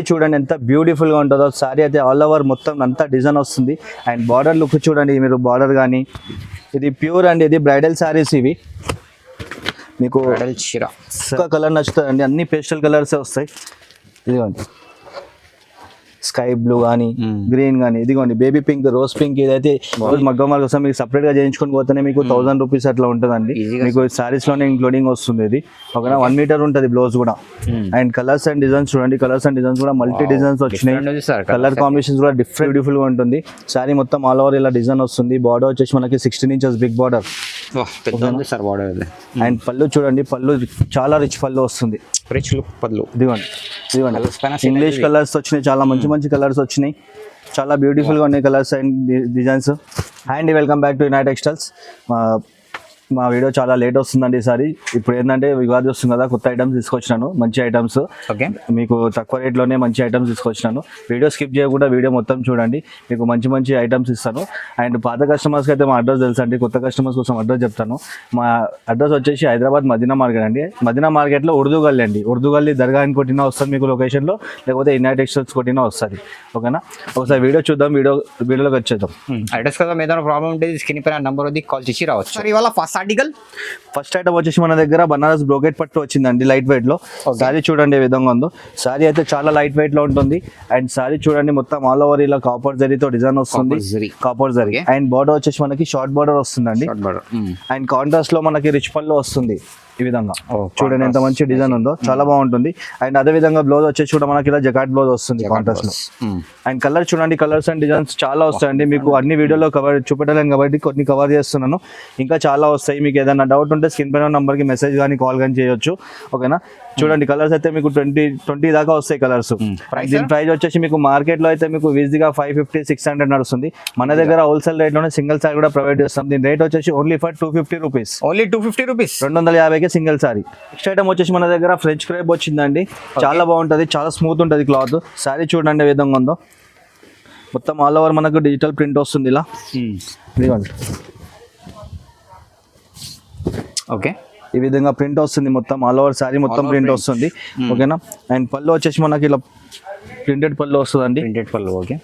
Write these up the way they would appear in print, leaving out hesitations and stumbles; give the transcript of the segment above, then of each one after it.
చూడండి ఎంత బ్యూటిఫుల్ గా ఉంటుందో సారీ అయితే ఆల్ ఓవర్ మొత్తం అంతా డిజైన్ వస్తుంది అండ్ బార్డర్ లుక్ చూడండి మీరు బార్డర్ కానీ ఇది ప్యూర్ అండి ఇది బ్రైడల్ సారీస్ ఇవి మీకు కలర్ నచ్చుతుందండి అన్ని పేస్టల్ కలర్స్ వస్తాయి ఇదిగోండి స్కై బ్లూ కానీ గ్రీన్ కానీ ఇదిగోండి బేబీ పింక్ రోజ్ పింక్ ఇదైతే రోజు మగ్గం కోసం మీకు సపరేట్ గా చేయించుకొని పోతేనే మీకు 1000 రూపీస్ అట్లా ఉంటుందండి మీకు సారీస్ లోనే ఇంక్లూడింగ్ వస్తుంది ఇది ఓకేనా 1 మీటర్ ఉంటుంది బ్లౌజ్ కూడా అండ్ కలర్స్ అండ్ డిజైన్స్ చూడండి కలర్స్ అండ్ డిజైన్స్ కూడా మల్టీ డిజైన్స్ వచ్చినాయి కలర్ కాంబినేషన్స్ కూడా డిఫరెంట్ బ్యూటిఫుల్ గా ఉంటుంది సారీ మొత్తం ఆల్ ఓవర్ ఇలా డిజైన్ వస్తుంది బార్డర్ వచ్చేసి మనకి 16 ఇంచెస్ బిగ్ బార్డర్ అండ్ పళ్ళు చూడండి పళ్ళు చాలా రిచ్ పళ్ళు వస్తుంది రిచ్ లుక్ పళ్ళు ఇదిగోండి ఇంగ్లీష్ కలర్స్ వచ్చినాయి చాలా మంచి మంచి కలర్స్ వచ్చినాయి చాలా బ్యూటిఫుల్గా ఉన్నాయి colours and designs and welcome back to United textiles మా వీడియో చాలా లేట్ వస్తుందండి ఈసారి ఇప్పుడు ఏంటంటే ఉగాది వస్తుంది కదా కొత్త ఐటమ్స్ తీసుకొచ్చినాను మంచి ఐటమ్స్ మీకు తక్కువ రేట్లోనే మంచి ఐటమ్స్ తీసుకొచ్చినాను వీడియో స్కిప్ చేయకుండా వీడియో మొత్తం చూడండి మీకు మంచి మంచి ఐటమ్స్ ఇస్తాను అండ్ పాత కస్టమర్స్కి అయితే మా అడ్రస్ తెలుసు అండి కొత్త కస్టమర్స్ కోసం అడ్రస్ చెప్తాను మా అడ్రస్ వచ్చేసి హైదరాబాద్ మదీనా మార్కెట్ అండి మదీనా మార్కెట్లో ఉర్దూ గల్లీ అండి ఉర్దూ గల్లీ దర్గా అని కొట్టినా వస్తుంది మీకు లొకేషన్లో లేకపోతే యునైటెడ్ టెక్స్టైల్స్ కొట్టినా వస్తుంది ఓకేనా ఒకసారి వీడియో చూద్దాం వీడియోలోకి వచ్చేద్దాం అడ్రస్ కదా ఏదైనా ప్రాబ్లం ఉంటే స్క్రీన్ పైన నెంబర్ ఉంది కాల్ చేసి రావచ్చు ఇవాళ ఫస్ట్ ఐటమ్ వచ్చేసి మన దగ్గర బనారస్ బ్రోకెట్ పట్టు వచ్చిందండి లైట్ వెయిట్ లో సారీ చూడండి ఏ విధంగా ఉందో సారీ అయితే చాలా లైట్ వెయిట్ లో ఉంటుంది అండ్ సారీ చూడండి మొత్తం ఆల్ ఓవర్ ఇలా కాపర్ జరీతో డిజైన్ వస్తుంది కాపర్ జరీ అండ్ బార్డర్ వచ్చేసి మనకి షార్ట్ బార్డర్ వస్తుందండి అండ్ కాంట్రాస్ట్ లో మనకి రిచ్ పళ్ళు వస్తుంది ఈ విధంగా చూడండి ఎంత మంచి డిజైన్ ఉందో చాలా బాగుంటుంది అండ్ అదే విధంగా బ్లౌజ్ వచ్చేసి కూడా మనకి ఇలా జకాట్ బ్లౌజ్ వస్తుంది కాంట్రాస్ట్ లో అండ్ కలర్ చూడండి కలర్స్ అండ్ డిజైన్స్ చాలా వస్తాయండి మీకు అన్ని వీడియోలో కవర్ చూపెట్టలేను కాబట్టి కొన్ని కవర్ చేస్తున్నాను ఇంకా చాలా వస్తాయి మీకు ఏదైనా డౌట్ ఉంటే స్క్రీన్ పైన నంబర్ కి మెసేజ్ కానీ కాల్ కానీ చేయొచ్చు ఓకేనా చూడండి కలర్స్ అయితే మీకు 20 దాకా వస్తాయి కలర్స్ దీని ప్రైస్ వచ్చేసి మీకు మార్కెట్ లో అయితే మీకు ఈజీగా 550-600 నడుస్తుంది మన దగ్గర హోల్సేల్ రేట్ లోనే సింగిల్ సారీ కూడా ప్రొవైడ్ చేస్తాం దీని రేట్ వచ్చేసి only for 250 rupees only 250 rupees 250కి సింగిల్ సారీ నెక్స్ట్ ఐటమ్ వచ్చేసి మన దగ్గర ఫ్రెంచ్ క్రేప్ వచ్చిందండి చాలా బాగుంటుంది చాలా స్మూత్ ఉంటుంది క్లాత్ సారీ చూడండి ఏ విధంగా ఉందో మొత్తం ఆల్ ఓవర్ మనకు డిజిటల్ ప్రింట్ వస్తుంది ఇలా ఇదిగోండి ఓకే ఈ విధంగా ప్రింట్ వస్తుంది మొత్తం ఆల్ ఓవర్ సారీ మొత్తం ప్రింట్ వస్తుంది ఓకేనా అండ్ పళ్ళు వచ్చేసి మనకి ఇలా ప్రింటెడ్ పళ్ళు వస్తుందండి ప్రింటెడ్ పళ్ళు ఓకే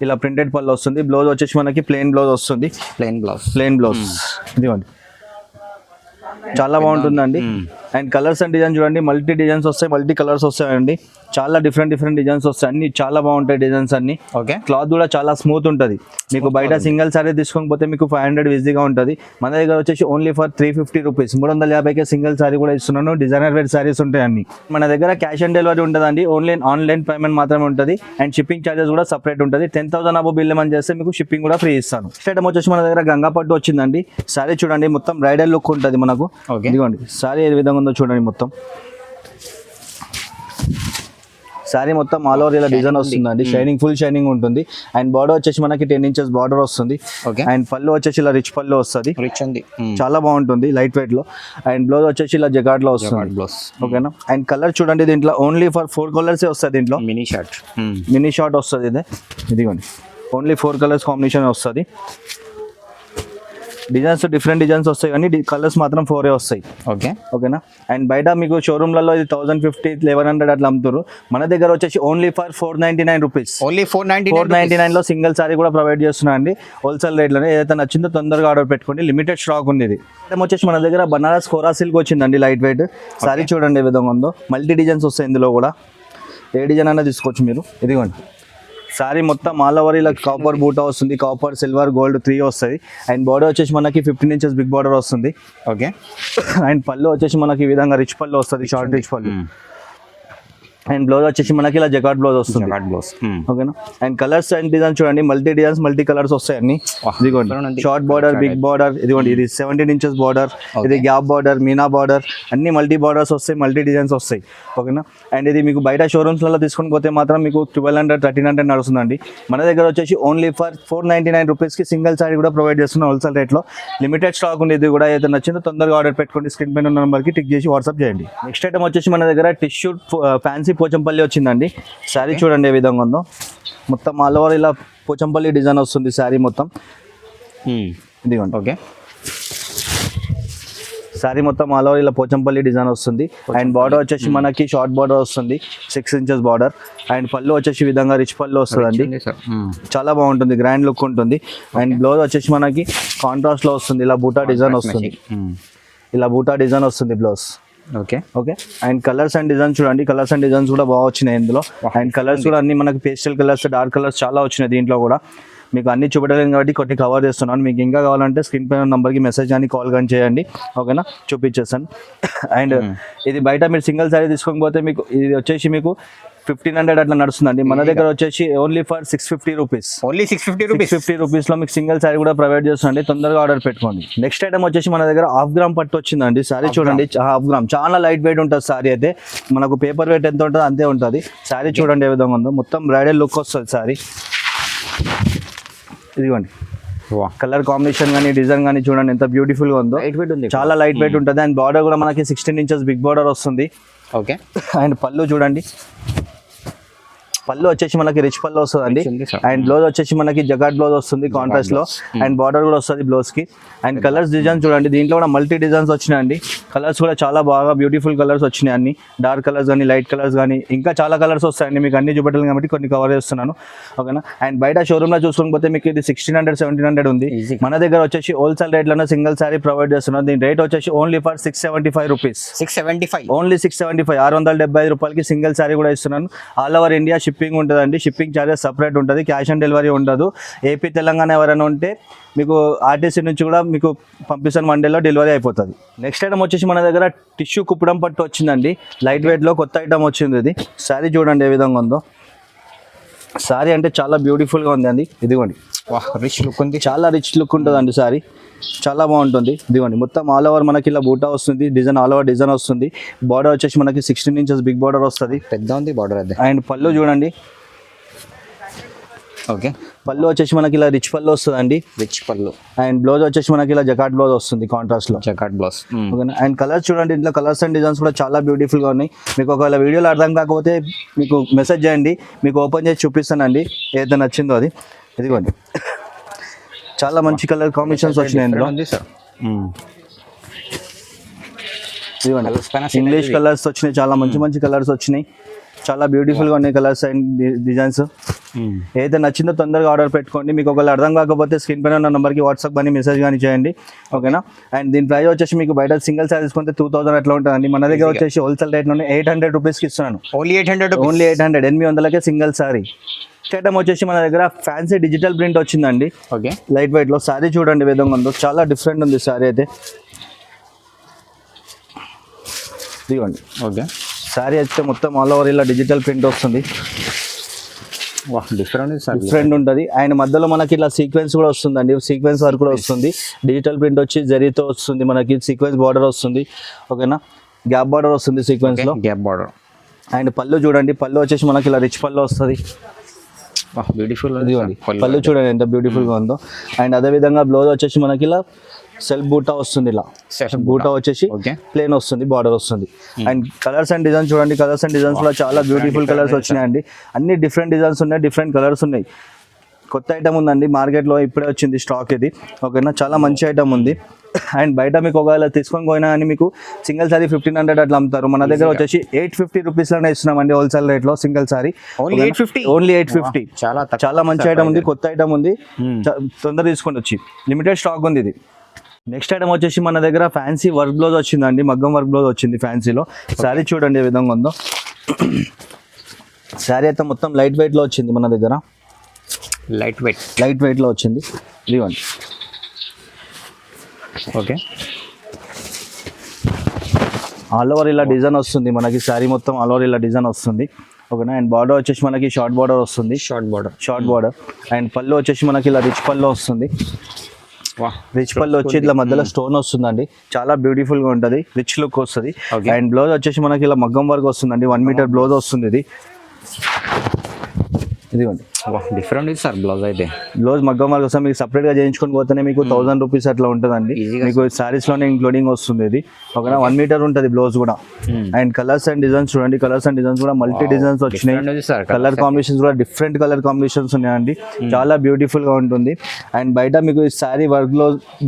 ఇలా ప్రింటెడ్ పళ్ళు వస్తుంది బ్లౌజ్ వచ్చేసి మనకి ప్లెయిన్ బ్లౌజ్ వస్తుంది ప్లెయిన్ బ్లౌజ్ ఇదిగోండి చాలా బాగుంటుందండి అండ్ కలర్స్ అండ్ డిజైన్ చూడండి మల్టీ డిజైన్స్ వస్తాయి మల్టీ కలర్స్ వస్తాయండి చాలా డిఫరెంట్ డిజైన్స్ వస్తాయి అన్ని చాలా బాగుంటాయి డిజైన్స్ అన్ని ఓకే క్లాత్ కూడా చాలా స్మూత్ ఉంటుంది మీకు బయట సింగిల్ సారీ తీసుకొని పోతే మీకు 500 ఈజీగా ఉంటుంది మన దగ్గర వచ్చేసి ఓన్లీ ఫర్ 350 రూపీస్ 350కి సింగిల్ సారీ కూడా ఇస్తున్నాను డిజైనర్ వేర్ సారీస్ ఉంటాయి అన్ని మన దగ్గర క్యాష్ ఆన్ డెలివరీ ఉంటుందండి ఓన్లీ ఆన్లైన్ పేమెంట్ మాత్రమే ఉంటుంది అండ్ షిప్పింగ్ ఛార్జెస్ కూడా సపరేట్ ఉంటుంది 10,000 అబో బిల్ ఏమని చేస్తే మీకు షిప్పింగ్ కూడా ఫ్రీ ఇస్తాను నెక్స్ట్ ఐటమ్ వచ్చేసి మన దగ్గర గంగా పట్టు వచ్చిందండి సారీ చూడండి మొత్తం బ్రైడల్ లుక్ ఉంటుంది మనకు ఇదిగోండి సారీ ఏ విధంగా ఉందో చూడండి మొత్తం సారీ మొత్తం ఆల్ ఓవర్ ఇలా డిజైన్ వస్తుందండి షైనింగ్ ఫుల్ షైనింగ్ ఉంటుంది అండ్ బార్డర్ వచ్చేసి మనకి 10 ఇంచెస్ బార్డర్ వస్తుంది అండ్ పళ్ళు వచ్చేసి ఇలా రిచ్ పళ్ళు వస్తుంది చాలా బాగుంటుంది లైట్ వెయిట్ లో అండ్ బ్లౌజ్ వచ్చేసి ఇలా జగాట్ లో వస్తుంది ఓకేనా అండ్ కలర్ చూడండి దీంట్లో ఓన్లీ ఫర్ 4 కలర్స్ వస్తుంది దీంట్లో మినీ షార్ట్ వస్తుంది ఇదిగోండి ఓన్లీ 4 కలర్స్ కాంబినేషన్ వస్తుంది డిజైన్స్ డిఫరెంట్ డిజైన్స్ వస్తాయి కానీ కలర్స్ మాత్రం 4 వస్తాయి ఓకేనా అండ్ బయట మీకు షోరూమ్లలో ఇది 1050-1100 అట్లా అమ్ముతారు మన దగ్గర వచ్చేసి ఓన్లీ ఫర్ 499 రూపీస్ ఓన్లీ 499 లో సింగిల్ సారీ కూడా ప్రొవైడ్ చేస్తున్నా అండి హోల్సేల్ రేట్లోనే ఏదైతే నచ్చిందో తొందరగా ఆర్డర్ పెట్టుకోండి లిమిటెడ్ స్టాక్ ఉంది ఇది వచ్చేసి మన దగ్గర బనారస్ కోరా సిల్క్ వచ్చిందండి లైట్ వెయిట్ సారీ చూడండి ఏ విధంగా ఉందో మల్టీ డిజైన్స్ వస్తాయి ఇందులో కూడా ఏ డిజైన్ అయినా తీసుకోవచ్చు మీరు ఇదిగోండి సారీ మొత్తం ఆల్ ఓవర్ ఇలా కాపర్ బూటా వస్తుంది కాపర్ సిల్వర్ గోల్డ్ 3 వస్తుంది అండ్ బార్డర్ వచ్చేసి మనకి 15 ఇంచెస్ బిగ్ బార్డర్ వస్తుంది ఓకే అండ్ పళ్ళు వచ్చేసి మనకి ఈ విధంగా రిచ్ పళ్ళు వస్తుంది షార్ట్ రిచ్ పళ్ళు అండ్ బ్లౌజ్ వచ్చేసి మనకి ఇలా జకాట్ బ్లౌజ్ వస్తుంది ఓకేనా అండ్ కలర్స్ అండ్ డిజైన్ చూడండి మల్టీ డిజైన్స్ మల్టీ కలర్స్ వస్తాయి అన్ని ఇదిగోండి షార్ట్ బార్డర్ బిగ్ బార్డర్ ఇదిగోండి ఇది 17 ఇంచెస్ బార్డర్ ఇది గ్యాప్ బార్డర్ మీనా బార్డర్ అన్ని మల్టీ బార్డర్స్ వస్తాయి మల్టీ డిజైన్స్ వస్తాయి ఓకేనా అండ్ ఇది మీకు బయట షోరూమ్స్లలో తీసుకొని పోతే మాత్రం మీకు 1200-1300 నడుస్తుందండి మన దగ్గర వచ్చేసి ఓన్లీ ఫర్ 499 రూపీస్కి సింగిల్ సారీ కూడా ప్రొవైడ్ చేస్తున్నాం హోల్సేల్ రేట్లో లిమిటెడ్ స్టాక్ ఉంది ఇది కూడా ఏదైతే నచ్చిందో తొందరగా ఆర్డర్ పెట్టుకోండి స్క్రీన్ పైన నెంబర్కి టిక్ చేసి వాట్సాప్ చేయండి నెక్స్ట్ ఐటమ్ వచ్చేసి మన దగ్గర టిష్యూ ఫ్యాన్సీ పోచంపల్లి వచ్చిందండి శారీ చూడండి ఏ విధంగా ఉందో మొత్తం ఆల్ ఓవర్ ఇలా పోచంపల్లి డిజైన్ వస్తుంది శారీ మొత్తం ఇదిగోండి సారీ మొత్తం ఆల్ ఓవర్ ఇలా పోచంపల్లి డిజైన్ వస్తుంది అండ్ బార్డర్ వచ్చేసి మనకి షార్ట్ బార్డర్ వస్తుంది 6 inches బార్డర్ అండ్ పళ్ళు వచ్చేసి ఈ విధంగా రిచ్ పళ్ళు వస్తుందండి. చాలా బాగుంటుంది, గ్రాండ్ లుక్ ఉంటుంది. అండ్ బ్లౌజ్ వచ్చేసి మనకి కాంట్రాస్ట్ లో వస్తుంది, ఇలా బూటా డిజైన్ వస్తుంది, ఇలా బూటా డిజైన్ వస్తుంది blouse. Okay okay and colours and designs చూడండి, కలర్స్ అండ్ డిజైన్స్ కూడా బాగా వచ్చినాయి ఇందులో. అండ్ కలర్స్ కూడా అన్ని మనకి పేస్టల్ కలర్స్, డార్క్ కలర్స్ చాలా వచ్చినాయి దీంట్లో కూడా. మీకు అన్ని చూపెట్టలేను కాబట్టి కొన్ని కవర్ చేస్తున్నాను. మీకు ఇంకా కావాలంటే స్క్రీన్ పైన నెంబర్కి మెసేజ్ కానీ కాల్ కానీ చేయండి, ఓకేనా, చూపించేస్తాను. అండ్ ఇది బయట మీరు సింగిల్ సారీ తీసుకోకపోతే మీకు ఇది వచ్చేసి మీకు 1500 అట్లా నడుస్తుందండి. మన దగ్గర వచ్చేసి only for 650 rupees. Only 650 rupees లో మీకు సింగిల్ సారీ కూడా ప్రొవైడ్ చేస్తుందండి. తొందరగా ఆర్డర్ పెట్టుకోండి. నెక్స్ట్ ఐటమ్ వచ్చేసి మన దగ్గర 1/2 గ్రామ్ పట్టు వచ్చిందండి. సారీ చూడండి, 1/2 గ్రామ్ చాలా లైట్ వెయిట్ ఉంటుంది సారీ అయితే. మనకు పేపర్ వెయిట్ ఎంత ఉంటుందో అంతే ఉంటుంది. సారీ చూడండి ఏ విధంగా ఉందో, మొత్తం బ్రైడల్ లుక్ వస్తుంది సారీ. ఇదిగోండి కలర్ కాంబినేషన్ కానీ డిజైన్ కానీ చూడండి ఎంత బ్యూటిఫుల్ గా ఉందో. లైట్ వెయిట్ ఉంది, చాలా లైట్ వెయిట్ ఉంటుంది. అండ్ బార్డర్ కూడా మనకి 16 inches బిగ్ బార్డర్ వస్తుంది. ఓకే అండ్ పళ్ళు చూడండి, పళ్ళు వచ్చేసి మనకి రిచ్ పళ్ళు వస్తుందండి. అండ్ బ్లౌజ్ వచ్చేసి మనకి జగాట్ బ్లౌజ్ వస్తుంది కాంట్రాస్ట్ లో. అండ్ బార్డర్ కూడా వస్తుంది బ్లౌజ్ కి. అండ్ కలర్స్ డిజైన్ చూడండి, దీంట్లో కూడా మల్టీ డిజైన్స్ వచ్చినాయండి. కలర్స్ కూడా చాలా బాగా బ్యూటిఫుల్ కలర్స్ వచ్చినాయి, అన్ని డార్క్ కలర్స్ కానీ లైట్ కలర్స్ కానీ ఇంకా చాలా కలర్స్ వస్తాయండి. మీకు అన్ని చూపెట్టాలి కాబట్టి కొన్ని కవర్ చేస్తున్నాను, ఓకేనా. అండ్ బయట షోరూమ్ లో చూసుకోకపోతే మీకు ఇది 1600 1700 ఉంది. మన దగ్గర వచ్చేసి హోల్సేల్ రేట్ లోనే సింగిల్ సారీ ప్రొవైడ్ చేస్తున్నాం. దీని రేట్ వచ్చేసి ఓన్లీ ఫర్ 675 రూపీస్. 675 ఓన్లీ 675, 675 రూపాయలకి సింగిల్ సారీ కూడా ఇస్తున్నాను. ఆల్ ఓవర్ ఇండియా షిప్పింగ్ ఉంటుందండి. షిప్పింగ్ ఛార్జెస్ సపరేట్ ఉంటుంది, క్యాష్ ఆన్ డెలివరీ ఉండదు. ఏపీ తెలంగాణ ఎవరైనా ఉంటే మీకు ఆర్టీసీ నుంచి కూడా మీకు పంపిస్తాను, 1 డేలో డెలివరీ అయిపోతుంది. నెక్స్ట్ ఐటమ్ వచ్చేసి మన దగ్గర టిష్యూ కుప్పడం పట్టు వచ్చిందండి. లైట్ వెయిట్లో కొత్త ఐటమ్ వచ్చింది ఇది. సారీ చూడండి ఏ విధంగా ఉందో. సారీ అంటే చాలా బ్యూటిఫుల్గా ఉంది అండి. ఇదిగోండి రిచ్ లుక్ ఉంది, చాలా రిచ్ లుక్ ఉంటుందండి సారీ, చాలా బాగుంటుంది. ఇదిగోండి మొత్తం ఆల్ ఓవర్ మనకి ఇలా బూటా వస్తుంది, డిజైన్ ఆల్ ఓవర్ డిజైన్ వస్తుంది. బార్డర్ వచ్చేసి మనకి 16 inches బిగ్ బార్డర్ వస్తుంది, పెద్ద ఉంది బార్డర్ అది. అండ్ పళ్ళు చూడండి, ఓకే పళ్ళు వచ్చేసి మనకి ఇలా రిచ్ పళ్ళు వస్తుందండి, రిచ్ పళ్ళు. అండ్ బ్లౌజ్ వచ్చేసి మనకి ఇలా జకాట్ బ్లౌజ్ వస్తుంది కాంట్రాస్ట్ లో. జకాట్ బ్లౌజ్, ఓకేనా. అండ్ కలర్స్ చూడండి, ఇంట్లో కలర్స్ అండ్ డిజైన్స్ కూడా చాలా బ్యూటిఫుల్ గా ఉన్నాయి. మీకు ఒకవేళ వీడియోలో అర్థం కాకపోతే మీకు మెసేజ్ చేయండి, మీకు ఓపెన్ చేసి చూపిస్తానండి ఏదైతే నచ్చిందో అది. ఇదిగోండి చాలా మంచి కలర్ కాంబినేషన్స్ వచ్చినాయి ఇందులో. ఇదిగోండి ఇంగ్లీష్ కలర్స్ వచ్చినాయి, చాలా మంచి మంచి కలర్స్ వచ్చినాయి, చాలా బ్యూటిఫుల్ గా ఉన్నాయి కలర్స్ అండ్ డిజైన్స్. ఏదైతే నచ్చిందో తొందరగా ఆర్డర్ పెట్టుకోండి. మీకు ఒకవేళ అర్థం కాకపోతే స్క్రీన్ పైన ఉన్న నెంబర్కి వాట్సాప్ కానీ మెసేజ్ కానీ చేయండి, ఓకేనా. అండ్ దీని ప్రైస్ వచ్చేసి మీకు బయట సింగిల్ సారీ తీసుకుంటే 2000 అట్లా ఉంటుందండి. మన దగ్గర వచ్చేసి హోల్సేల్ రేట్ లోనే 800 రూపీస్కి ఇస్తున్నాను. ఓన్లీ 800, ఓన్లీ 800, 800కే సింగిల్ సారీ. ఐటమ్ వచ్చేసి మన దగ్గర ఫ్యాన్సీ డిజిటల్ ప్రింట్ వచ్చిందండి. ఓకే లైట్ వెయిట్ లో. సారీ చూడండి విధంగా ఉందో, చాలా డిఫరెంట్ ఉంది సారీ అయితే. ఇదిగోండి ఓకే సారీ అయితే మొత్తం ఆల్ ఓవర్ ఇలా డిజిటల్ ప్రింట్ వస్తుంది, డిఫరెంట్ ఉంటుంది. అండ్ మధ్యలో మనకి ఇలా సీక్వెన్స్ కూడా వస్తుందండి, సీక్వెన్స్ వర్క్ కూడా వస్తుంది. డిజిటల్ ప్రింట్ వచ్చి జరీతో వస్తుంది, మనకి సీక్వెన్స్ బార్డర్ వస్తుంది, ఓకేనా. గ్యాప్ బార్డర్ వస్తుంది సీక్వెన్స్ లో, గ్యాప్ బార్డర్. అండ్ పళ్ళు చూడండి, పళ్ళు వచ్చేసి మనకి ఇలా రిచ్ పళ్ళు వస్తుంది, బ్యూటిఫుల్. పళ్ళు చూడండి ఎంత బ్యూటిఫుల్ గా ఉందో. అండ్ అదే విధంగా బ్లౌజ్ వచ్చేసి మనకి ఇలా సెల్ఫ్ బూటా వస్తుంది, ఇలా బూటా వచ్చేసి ప్లేన్ వస్తుంది, బార్డర్ వస్తుంది. అండ్ కలర్స్ అండ్ డిజైన్స్ చూడండి, కలర్స్ అండ్ డిజైన్స్ లో చాలా బ్యూటిఫుల్ కలర్స్ వచ్చినాయండి. అన్ని డిఫరెంట్ డిజైన్స్ ఉన్నాయి, డిఫరెంట్ కలర్స్ ఉన్నాయి. కొత్త ఐటమ్ ఉందండి మార్కెట్లో, ఇప్పుడే వచ్చింది స్టాక్ ఇది, ఓకేనా. చాలా మంచి ఐటమ్ ఉంది. అండ్ బయట మీకు ఒకవేళ తీసుకొని పోయినా కానీ మీకు సింగిల్ సారీ 1500 అట్లా అమ్ముతారు. మన దగ్గర వచ్చేసి 850 రూపీస్లోనే ఇస్తున్నామండి హోల్సేల్ రేట్లో సింగిల్ సారీ. ఓన్లీ 850. చాలా మంచి ఐటమ్ ఉంది, కొత్త ఐటమ్ ఉంది, తొందర తీసుకొని వచ్చి లిమిటెడ్ స్టాక్ ఉంది ఇది. నెక్స్ట్ ఐటమ్ వచ్చేసి మన దగ్గర ఫ్యాన్సీ వర్క్ బ్లౌజ్ వచ్చిందండి, మగ్గం వర్క్ బ్లౌజ్ వచ్చింది ఫ్యాన్సీలో. శారీ చూడండి ఏ విధంగా ఉందో. శారీ అయితే మొత్తం లైట్ వెయిట్లో వచ్చింది మన దగ్గర, లైట్ వెయిట్లో వచ్చింది. ఇదిగోండి ఓకే ఆల్ ఓవర్ ఇలా డిజైన్ వస్తుంది మనకి, శారీ మొత్తం ఆల్ ఓవర్ ఇలా డిజైన్ వస్తుంది, ఓకేనా. అండ్ బార్డర్ వచ్చేసి మనకి షార్ట్ బార్డర్ వస్తుంది, షార్ట్ బార్డర్. అండ్ పళ్ళు వచ్చేసి మనకి ఇలా రిచ్ పళ్ళు వస్తుంది, రిచ్ పళ్ళు వచ్చి ఇట్లా మధ్యలో స్టోన్ వస్తుందండి, చాలా బ్యూటిఫుల్ గా ఉంటుంది, రిచ్ లుక్ వస్తుంది. అండ్ బ్లౌజ్ వచ్చేసి మనకి ఇలా మగ్గం వర్క్ వస్తుందండి, 1 మీటర్ బ్లౌజ్ వస్తుంది ఇది. ఇదిగోండి డిఫరెంట్ ఉంది సార్ బ్లౌజ్ అయితే. బ్లౌజ్ మగ్గం వర్క్ వస్తే మీకు సపరేట్ గా చేయించుకొని పోతేనే మీకు 1000 రూపీస్ అట్లా ఉంటుందండి. Easy-గా మీకు సారీస్ లోనే ఇంక్లూడింగ్ వస్తుంది ఇది. ఓకేనా 1 మీటర్ ఉంటుంది బ్లౌజ్ కూడా. అండ్ కలర్స్ అండ్ డిజైన్స్ చూడండి, కలర్స్ అండ్ డిజైన్స్ కూడా మల్టీ డిజైన్స్ వచ్చినాయి. Different ఉంది sir, కలర్ కాంబినేషన్స్ కూడా డిఫరెంట్ కలర్ కాంబినేషన్స్ ఉన్నాయండి. చాలా బ్యూటిఫుల్ గా ఉంటుంది. అండ్ బయట మీకు ఈ సారీ వర్క్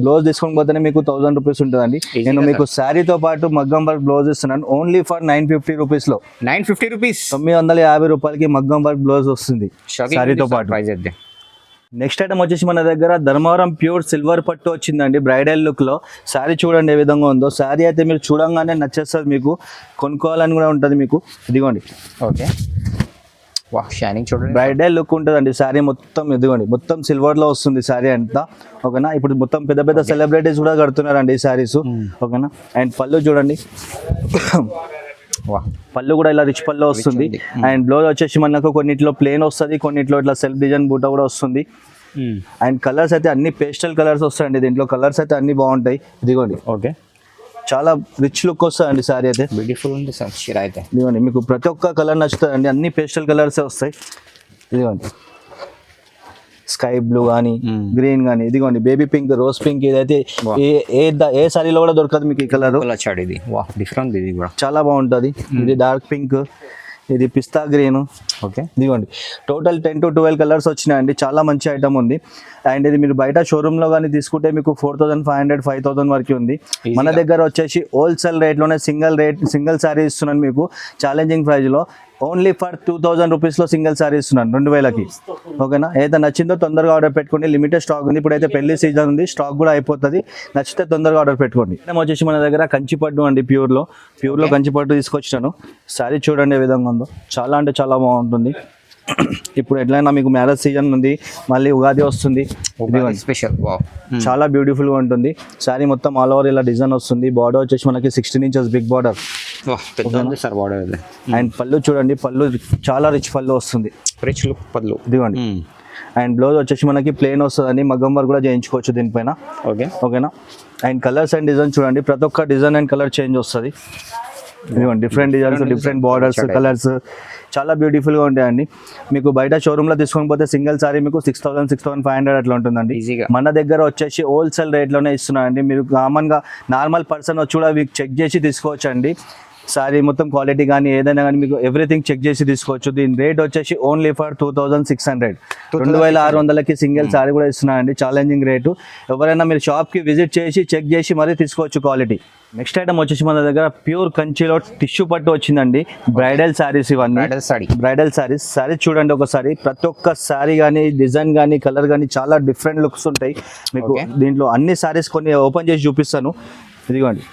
బ్లౌజ్ తీసుకొని పోతేనే మీకు 1000 రూపీస్ ఉంటుందండి. నేను మీకు శారీతో పాటు మగ్గం వర్క్ బ్లౌజ్ ఇస్తున్నాను ఓన్లీ ఫర్ 950 రూపీస్ లో. 950 రూపీస్, 950 రూపాయలకి మగ్గం వర్క్ బ్లౌజ్ వస్తుంది శారీతో పాటు. ప్రైస్ అయితే. నెక్స్ట్ ఐటమ్ వచ్చేసి మన దగ్గర ధర్మవరం ప్యూర్ సిల్వర్ పట్టు వచ్చిందండి బ్రైడల్ లుక్ లో. శారీ చూడండి ఏ విధంగా ఉందో. శారీ అయితే మీరు చూడంగానే నచ్చేస్తుంది, మీకు కొనుక్కోవాలని కూడా ఉంటుంది మీకు. ఇదిగోండి ఓకే, వా షైనింగ్ చూడండి. బ్రైడల్ లుక్ ఉంటుందండి శారీ మొత్తం. ఇదిగోండి మొత్తం సిల్వర్ లో వస్తుంది శారీ అంతా. ఓకేనా, ఇప్పుడు మొత్తం పెద్ద పెద్ద సెలబ్రిటీస్ కూడా కడుతున్నారండి ఈ శారీస్. ఓకేనా, అండ్ పళ్ళు చూడండి, వా పళ్ళు కూడా ఇలా రిచ్ పళ్ళు వస్తుంది. అండ్ బ్లౌజ్ వచ్చేసి మనకు కొన్నిట్లో ప్లేన్ వస్తుంది, కొన్నిట్లో ఇట్లా సెల్ఫ్ డిజైన్ బూటా కూడా వస్తుంది. అండ్ కలర్స్ అయితే అన్ని పేస్టల్ కలర్స్ వస్తాయండి దీంట్లో. కలర్స్ అయితే అన్ని బాగుంటాయి. ఇదిగోండి ఓకే, చాలా రిచ్ లుక్ వస్తుందండి సారీ అయితే. బ్యూటిఫుల్ ఉంది సార్ చీర అయితే. ఇదిగోండి మీకు ప్రతి ఒక్క కలర్ నచ్చుతుందండి, అన్ని పేస్టల్ కలర్సే వస్తాయి. ఇదిగోండి స్కై బ్లూ కానీ గ్రీన్ కానీ, ఇదిగోండి బేబీ పింక్, రోజ్ పింక్. ఇదైతే ఏ సారీలో కూడా దొరకదు మీకు ఈ కలర్. చాడు ఇది, వా డిఫరెంట్ ఇది కూడా చాలా బాగుంటుంది. ఇది డార్క్ పింక్, ఇది పిస్తా గ్రీన్. ఓకే, ఇదిగోండి టోటల్ 10 to 12 కలర్స్ వచ్చినాయండి. చాలా మంచి ఐటమ్ ఉంది. అండ్ ఇది మీరు బయట షోరూమ్ లో కానీ తీసుకుంటే మీకు 4500 5000 వరకు ఉంది. మన దగ్గర వచ్చేసి హోల్సేల్ రేట్ లోనే సింగిల్ సారీ ఇస్తున్నాను మీకు ఛాలెంజింగ్ ప్రైస్ లో. ఓన్లీ ఫర్ 2000 రూపీస్ లో సింగిల్ సారీ ఇస్తున్నాను 2000కి. ఓకేనా, ఏదైతే నచ్చిందో తొందరగా ఆర్డర్ పెట్టుకోండి. లిమిటెడ్ స్టాక్ ఉంది. ఇప్పుడైతే పెళ్లి సీజన్ ఉంది, స్టాక్ కూడా అయిపోతుంది. నచ్చితే తొందరగా ఆర్డర్ పెట్టుకోండి. వచ్చేసి మన దగ్గర కంచిపట్టు అండి, ప్యూర్ లో కంచిపట్టు తీసుకొచ్చాను. సారీ చూడండి ఏ విధంగా ఉందో. చాలా అంటే చాలా బాగుంటుంది. ఇప్పుడు ఎట్లయినా మీకు మ్యారేజ్ సీజన్ ఉంది, మళ్ళీ ఉగాది వస్తుంది. స్పెషల్, చాలా బ్యూటిఫుల్ గా ఉంటుంది. సారీ మొత్తం ఆల్ ఓవర్ ఇలా డిజైన్ వస్తుంది. బార్డర్ వచ్చేసి మనకి 16 inches బిగ్ బార్డర్. అండ్ పళ్ళు చూడండి, పళ్ళు చాలా రిచ్ పళ్ళు వస్తుంది. రిచ్ లుక్ పళ్ళు. ఇదిగోండి. అండ్ బ్లౌజ్ వచ్చేసి మనకి ప్లెయిన్ వస్తుందండి, మగ్గం వర్క్ కూడా చేయించుకోవచ్చు దీనిపైన. ఓకేనా, అండ్ కలర్స్ అండ్ డిజైన్ చూడండి, ప్రతి ఒక్క డిజైన్ అండ్ కలర్ చేంజ్ వస్తుంది. ఇదిగోండి different designs, different borders, colours చాలా బ్యూటిఫుల్ గా ఉంటాయండి. మీకు బయట షోరూమ్ లో తీసుకొని పోతే సింగిల్ సారీ మీకు 6000 6500 అట్లా ఉంటుందండి. మన దగ్గర వచ్చేసి హోల్సేల్ రేట్ లోనే ఇస్తున్నాయండి. మీరు కామన్ గా నార్మల్ పర్సన్ వచ్చి కూడా చెక్ చేసి తీసుకోవచ్చు అండి. సారీ మొత్తం క్వాలిటీ కానీ ఏదైనా కానీ మీకు ఎవ్రీథింగ్ చెక్ చేసి తీసుకోవచ్చు. దీని రేట్ వచ్చేసి ఓన్లీ ఫర్ 2600, 2600కి సింగిల్ సారీ కూడా ఇస్తున్నాయండి. Challenging rate. ఎవరైనా మీరు షాప్కి విజిట్ చేసి చెక్ చేసి మరీ తీసుకోవచ్చు క్వాలిటీ. నెక్స్ట్ ఐటమ్ వచ్చేసి మన దగ్గర ప్యూర్ కంచిలో టిష్యూ పట్టు వచ్చిందండి. బ్రైడల్ సారీస్ ఇవన్నీ బ్రైడల్ సారీస్. సారీ చూడండి ఒకసారి, ప్రతి ఒక్క సారీ కానీ డిజైన్ కానీ కలర్ కానీ చాలా డిఫరెంట్ లుక్స్ ఉంటాయి మీకు. దీంట్లో అన్ని సారీస్ కొన్ని ఓపెన్ చేసి చూపిస్తాను. ఇదిగోండి,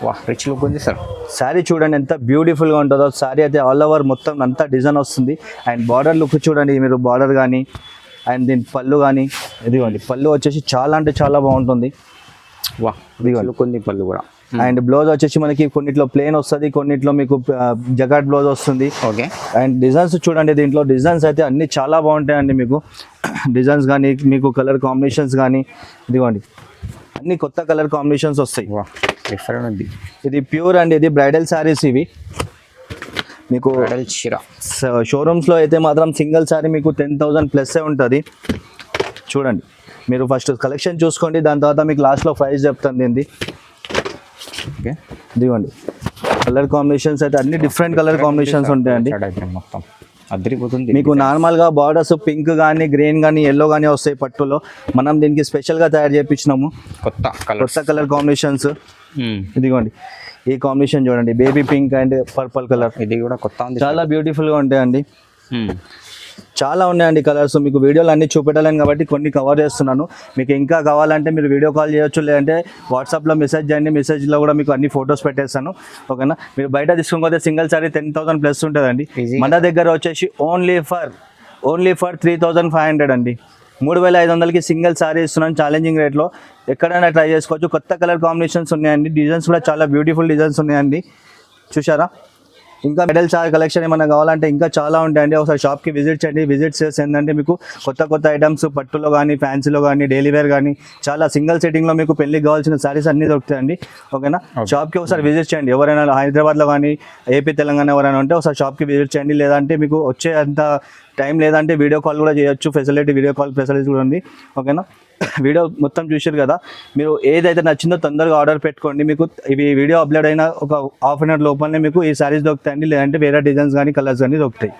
వా రిచ్ లుక్ ఉంది సార్. సారీ చూడండి ఎంత బ్యూటిఫుల్గా ఉంటుందో. సారీ అయితే ఆల్ ఓవర్ మొత్తం అంతా డిజైన్ వస్తుంది. అండ్ బార్డర్ లుక్ చూడండి మీరు, బార్డర్ కానీ అండ్ దీని పళ్ళు కానీ. ఇదిగోండి పళ్ళు వచ్చేసి చాలా అంటే చాలా బాగుంటుంది. వా లుక్ ఉంది పళ్ళు కూడా. అండ్ బ్లౌజ్ వచ్చేసి మనకి కొన్నిట్లో ప్లేన్ వస్తుంది, కొన్నిట్లో మీకు జగాట్ బ్లౌజ్ వస్తుంది. ఓకే, అండ్ డిజైన్స్ చూడండి, దీంట్లో డిజైన్స్ అయితే అన్ని చాలా బాగుంటాయండి మీకు. డిజైన్స్ కానీ మీకు కలర్ కాంబినేషన్స్ కానీ. ఇదిగోండి అన్ని కొత్త కలర్ కాంబినేషన్స్ వస్తాయి. ఇది ప్యూర్ అండి, ఇది బ్రైడల్ సారీస్ ఇవి. మీకు షోరూమ్స్ లో అయితే మాత్రం సింగిల్ సారీ మీకు 10,000 ప్లస్ ఉంటుంది. చూడండి మీరు ఫస్ట్ కలెక్షన్ చూసుకోండి, దాని తర్వాత మీకు లాస్ట్ లో ప్రైస్ చెప్తాను దీనిది. ఓకే, ఇదిగోండి కలర్ కాంబినేషన్స్ అయితే అన్ని డిఫరెంట్ కలర్ కాంబినేషన్స్ ఉంటాయండి. మొత్తం అదిరిపోతుంది. మీకు నార్మల్ గా బార్డర్స్ పింక్ కానీ గ్రీన్ కానీ ఎల్లో కానీ వస్తాయి పట్టులో. మనం దీనికి స్పెషల్ గా తయారు చేయించినాము కొత్త కలర్ కాంబినేషన్స్. ఇదిగోండి ఈ కాంబినేషన్ చూడండి, baby pink and purple colour. ఇది కూడా కొత్త, చాలా బ్యూటిఫుల్ గా ఉంటాయండి. చాలా ఉన్నాయండి కలర్స్. మీకు వీడియోలు అన్ని చూపెట్టలేను కాబట్టి కొన్ని కవర్ చేస్తున్నాను. మీకు ఇంకా కావాలంటే మీరు వీడియో కాల్ చేయొచ్చు, లేదంటే వాట్సాప్లో మెసేజ్ చేయండి. మెసేజ్లో కూడా మీకు అన్ని ఫొటోస్ పెట్టేస్తాను. ఓకేనా, మీరు బయట తీసుకుని సింగిల్ సారీ 10,000 ప్లస్ ఉంటుందండి. మన దగ్గర వచ్చేసి ఓన్లీ ఫర్ 3500 అండి. 3500కి సింగిల్ సారీ ఇస్తున్నాను ఛాలెంజింగ్ రేట్లో. ఎక్కడైనా ట్రై చేసుకోవచ్చు. కొత్త కలర్ కాంబినేషన్స్ ఉన్నాయండి. డిజైన్స్ కూడా చాలా బ్యూటిఫుల్ డిజైన్స్ ఉన్నాయండి. చూసారా, ఇంకా మెడల్ చార్జ్ కలెక్షన్ ఏమైనా కావాలంటే ఇంకా చాలా ఉంటాయండి. ఒకసారి షాప్కి విజిట్ చేయండి. విజిట్ చేస్తే ఏంటంటే మీకు కొత్త ఐటమ్స్ పట్టులో కానీ ఫ్యాన్సీలో కానీ డైలీ వేర్ కానీ చాలా సింగిల్ సెట్టింగ్లో మీకు పెళ్లికి కావాల్సిన సారీస్ అన్ని దొరుకుతాయండి. ఓకేనా, షాప్కి ఒకసారి విజిట్ చేయండి. ఎవరైనా హైదరాబాద్లో కానీ ఏపీ తెలంగాణ ఎవరైనా ఉంటే ఒకసారి షాప్కి విజిట్ చేయండి. లేదంటే మీకు వచ్చే అంత టైం లేదంటే వీడియో కాల్ కూడా చేయొచ్చు. ఫెసిలిటీ వీడియో కాల్ ఫెసిలిటీ కూడా ఉంది. ఓకేనా, వీడియో మొత్తం చూసారు కదా. మీరు ఏదైతే నచ్చిందో తొందరగా ఆర్డర్ పెట్టుకోండి. మీకు ఇవి వీడియో అప్లోడ్ అయిన ఒక హాఫ్ అన్ అవర్ లోపలనే మీకు ఈ సారీస్ దొరుకుతాయండి. లేదంటే వేరే డిజైన్స్ కానీ కలర్స్ కానీ దొరుకుతాయి.